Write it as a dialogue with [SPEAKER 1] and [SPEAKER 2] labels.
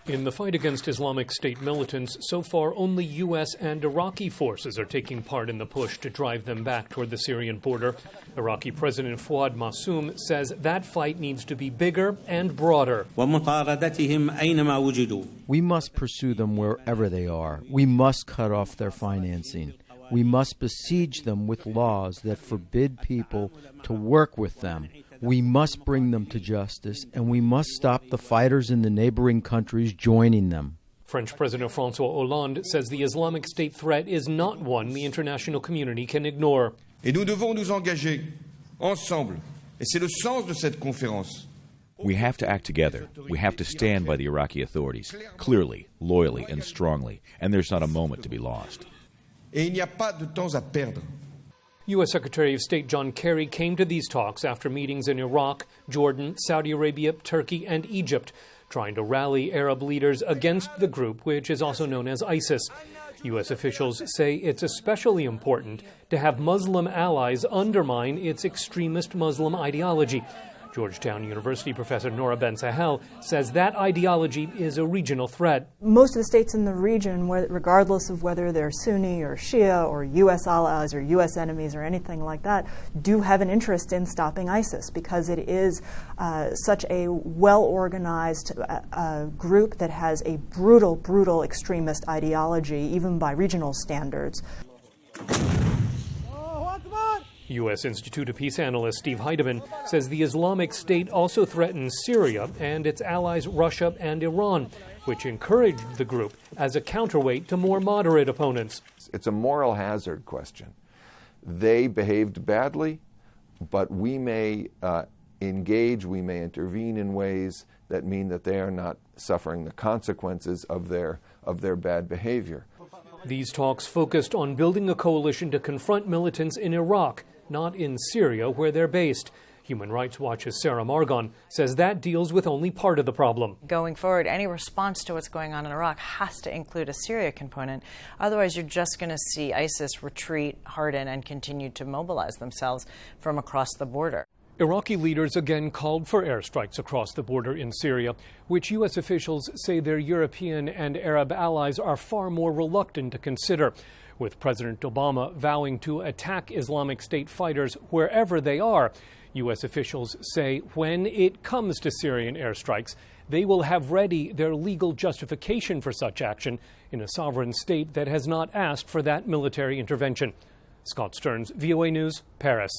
[SPEAKER 1] In the fight against Islamic State militants, so far only U.S. and Iraqi forces are taking part in the push to drive them back toward the Syrian border. Iraqi President Fuad Massoum says that fight needs to be bigger and broader.
[SPEAKER 2] We must pursue them wherever they are. We must cut off their financing. We must besiege them with laws that forbid people to work with them. We must bring them to justice, and we must stop the fighters in the neighboring countries joining them.
[SPEAKER 1] French President François Hollande says the Islamic State threat is not one the international community can ignore.
[SPEAKER 3] Et nous devons nous engager ensemble. Et c'est le sens de cette conférence.
[SPEAKER 4] We have to act together. We have to stand by the Iraqi authorities, clearly, loyally, and strongly. And there's not a moment to be lost.
[SPEAKER 3] Et il n'y a pas de temps à perdre.
[SPEAKER 1] U.S. Secretary of State John Kerry came to these talks after meetings in Iraq, Jordan, Saudi Arabia, Turkey, and Egypt, trying to rally Arab leaders against the group, which is also known as ISIS. U.S. officials say it's especially important to have Muslim allies undermine its extremist Muslim ideology. Georgetown University professor Nora Ben-Sahel says that ideology is a regional threat.
[SPEAKER 5] Most of the states in the region, regardless of whether they're Sunni or Shia or U.S. allies or U.S. enemies or anything like that, do have an interest in stopping ISIS because it is such a well-organized group that has a brutal, brutal extremist ideology, even by regional standards.
[SPEAKER 1] U.S. Institute of Peace analyst Steve Heidemann says the Islamic State also threatens Syria and its allies Russia and Iran, which encouraged the group as a counterweight to more moderate opponents.
[SPEAKER 6] It's a moral hazard question. They behaved badly, but we may engage, we may intervene in ways that mean that they are not suffering the consequences of their bad behavior.
[SPEAKER 1] These talks focused on building a coalition to confront militants in Iraq, not in Syria, where they're based. Human Rights Watch's Sarah Margon says that deals with only part of the problem.
[SPEAKER 7] Going forward, any response to what's going on in Iraq has to include a Syria component. Otherwise, you're just going to see ISIS retreat, harden, and continue to mobilize themselves from across the border.
[SPEAKER 1] Iraqi leaders again called for airstrikes across the border in Syria, which U.S. officials say their European and Arab allies are far more reluctant to consider, with President Obama vowing to attack Islamic State fighters wherever they are. U.S. officials say when it comes to Syrian airstrikes, they will have ready their legal justification for such action in a sovereign state that has not asked for that military intervention. Scott Stearns, VOA News, Paris.